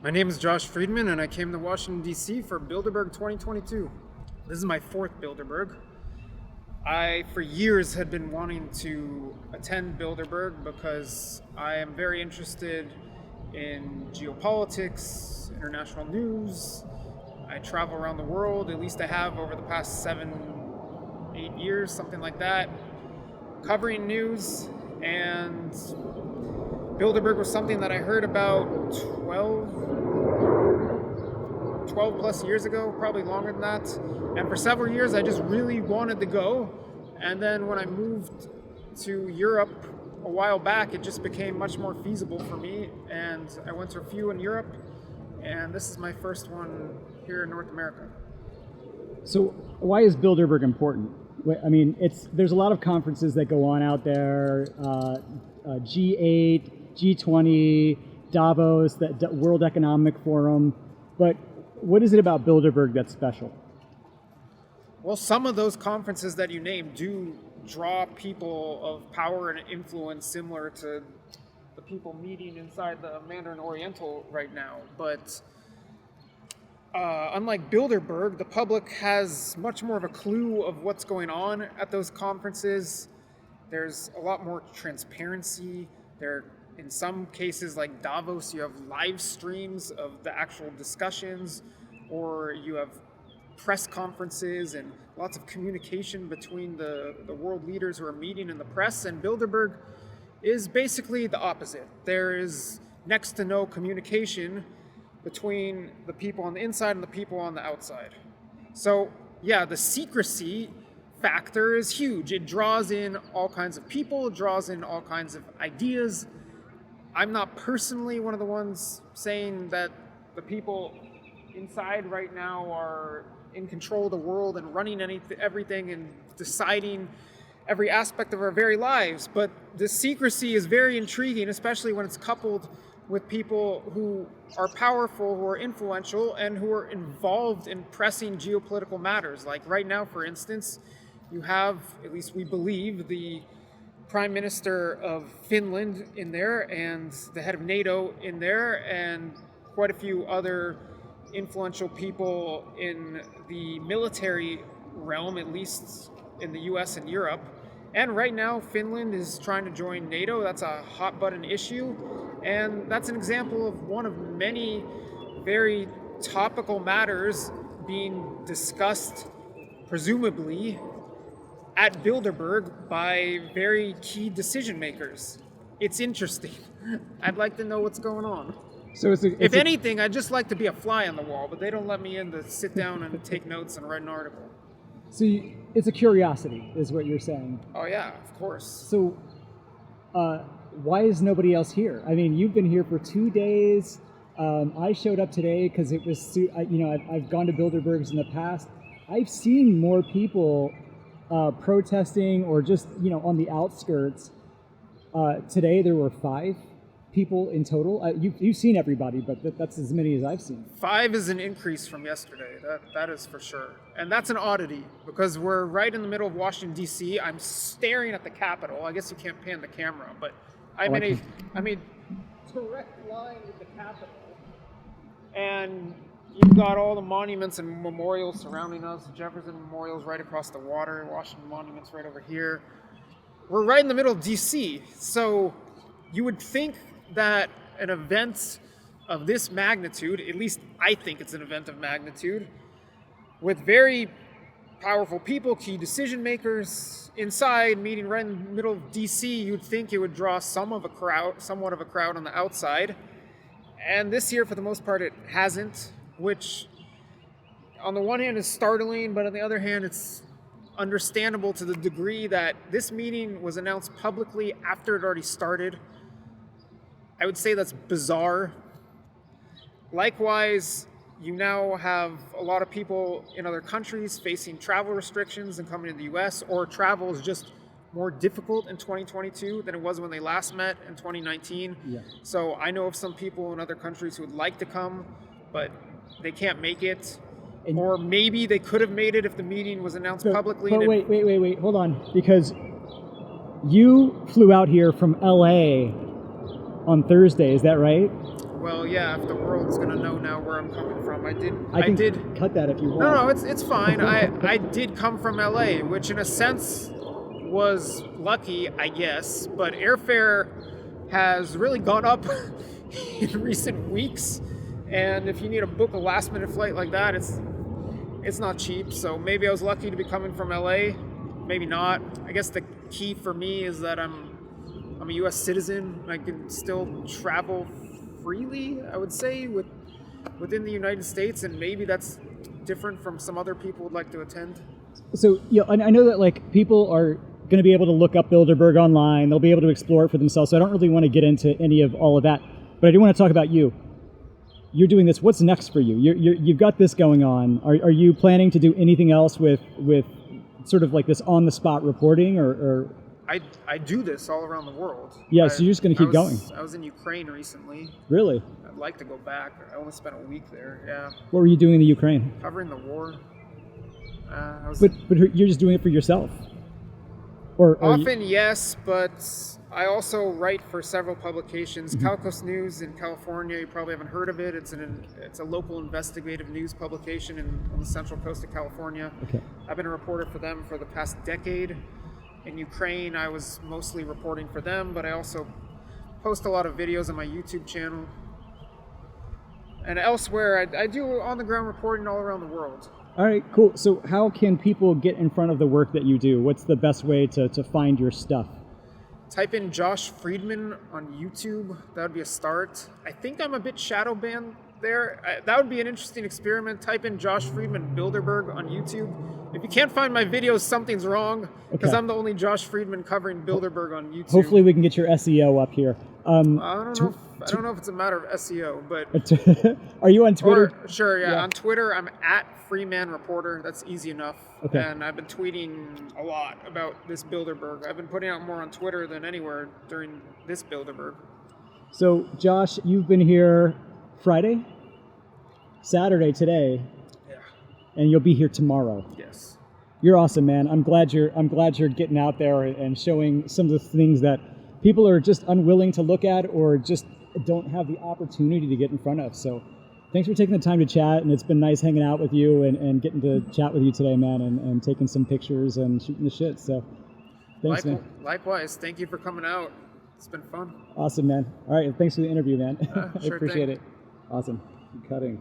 My name is JoshFriedman, and I came to Washington, D.C. for Bilderberg 2022. This is my fourth Bilderberg. I, for years, had been wanting to attend Bilderberg because I am very interested in geopolitics, international news. I travel around the world, at least I have over the past 7-8 years, something like that, covering news. And Bilderberg was something that I heard about 12 plus years ago, probably longer than that. And for several years, I just really wanted to go. And then when I moved to Europe a while back, it just became much more feasible for me. And I went to a few in Europe, and this is my first one here in North America. So why is Bilderberg important? I mean, there's a lot of conferences that go on out there, G8, G20, Davos, the World Economic Forum, but what is it about Bilderberg that's special? Well, some of those conferences that you named do draw people of power and influence similar to the people meeting inside the Mandarin Oriental right now. But unlike Bilderberg, the public has much more of a clue of what's going on at those conferences. There's a lot more transparency. In some cases, like Davos, you have live streams of the actual discussions, or you have press conferences and lots of communication between the world leaders who are meeting in the press. And Bilderberg is basically the opposite. There is next to no communication between the people on the inside and the people on the outside. So yeah, the secrecy factor is huge. It draws in all kinds of people, it draws in all kinds of ideas. I'm not personally one of the ones saying that the people inside right now are in control of the world and running everything and deciding every aspect of our very lives. But the secrecy is very intriguing, especially when it's coupled with people who are powerful, who are influential, and who are involved in pressing geopolitical matters. Like right now, for instance, you have, at least we believe, the Prime Minister of Finland in there, and the head of NATO in there, and quite a few other influential people in the military realm, at least in the US and Europe. And right now, Finland is trying to join NATO. That's a hot button issue. And that's an example of one of many very topical matters being discussed, presumably, at Bilderberg by very key decision makers. It's interesting. I'd like to know what's going on. So if anything, I'd just like to be a fly on the wall, but they don't let me in to sit down and take notes and write an article. So it's a curiosity, is what you're saying. Oh yeah, of course. So why is nobody else here? I mean, you've been here for 2 days. I showed up today because it was, I've gone to Bilderbergs in the past. I've seen more people protesting or just, on the outskirts. Today there were 5 people in total. You've seen everybody, but that's as many as I've seen. 5 is an increase from yesterday. That is for sure. And that's an oddity because we're right in the middle of Washington, D.C. I'm staring at the Capitol. I guess you can't pan the camera, but I'm in a direct line with the Capitol. And you've got all the monuments and memorials surrounding us. Jefferson Memorial's right across the water. Washington Monument's right over here. We're right in the middle of D.C. So you would think that an event of this magnitude, at least I think it's an event of magnitude, with very powerful people, key decision makers inside, meeting right in the middle of DC, you'd think it would draw somewhat of a crowd on the outside. And this year, for the most part, it hasn't, which on the one hand is startling, but on the other hand, it's understandable to the degree that this meeting was announced publicly after it already started. I would say that's bizarre. Likewise, you now have a lot of people in other countries facing travel restrictions and coming to the US, or travel is just more difficult in 2022 than it was when they last met in 2019. Yeah. So I know of some people in other countries who would like to come, but they can't make it. Or maybe they could have made it if the meeting was announced publicly. But wait, hold on. Because you flew out here from LA on Thursday, is that right? Well, yeah, if the world's gonna know now where I'm coming from, I can did. cut that if you want. No, it's fine. I did come from LA, which in a sense was lucky, I guess. But airfare has really gone up in recent weeks, and if you need to book a last-minute flight like that, it's not cheap. So maybe I was lucky to be coming from LA. Maybe not. I guess the key for me is that I'm a U.S. citizen. I can still travel freely, I would say, within the United States, and maybe that's different from some other people would like to attend. So, I know that like people are going to be able to look up Bilderberg online. They'll be able to explore it for themselves. So I don't really want to get into any of all of that, but I do want to talk about you. You're doing this. What's next for you? You've got this going on. Are you planning to do anything else with sort of like this on the spot reporting, or? I do this all around the world. Yeah, so you're just going to keep going. I was in Ukraine recently. Really? I'd like to go back. I only spent a week there. Yeah. What were you doing in the Ukraine? Covering the war. But you're just doing it for yourself? Or often, yes, but I also write for several publications. Calcos News in California, you probably haven't heard of it. It's a local investigative news publication on the central coast of California. Okay. I've been a reporter for them for the past decade. In Ukraine, I was mostly reporting for them, but I also post a lot of videos on my YouTube channel. And elsewhere, I do on-the-ground reporting all around the world. All right, cool. So how can people get in front of the work that you do? What's the best way to find your stuff? Type in JoshFriedman on YouTube. That would be a start. I think I'm a bit shadow banned there. That would be an interesting experiment. Type in JoshFriedman Bilderberg on YouTube. If you can't find my videos, something's wrong, because Okay. I'm the only JoshFriedman covering Bilderberg on YouTube. Hopefully we can get your SEO up here. I don't know if it's a matter of SEO, but Are you on Twitter? Sure, yeah. On Twitter, I'm at Freeman Reporter. That's easy enough. Okay. And I've been tweeting a lot about this Bilderberg. I've been putting out more on Twitter than anywhere during this Bilderberg. So, Josh, you've been here Friday, Saturday today, Yeah. and you'll be here tomorrow. Yes. You're awesome, man. I'm glad you're getting out there and showing some of the things that people are just unwilling to look at or just don't have the opportunity to get in front of. So thanks for taking the time to chat, and it's been nice hanging out with you and getting to chat with you today, man, and taking some pictures and shooting the shit. So thanks, man. Likewise. Thank you for coming out. It's been fun. Awesome, man. All right, thanks for the interview, man. I Sure appreciate thing. it. Awesome. Keep cutting.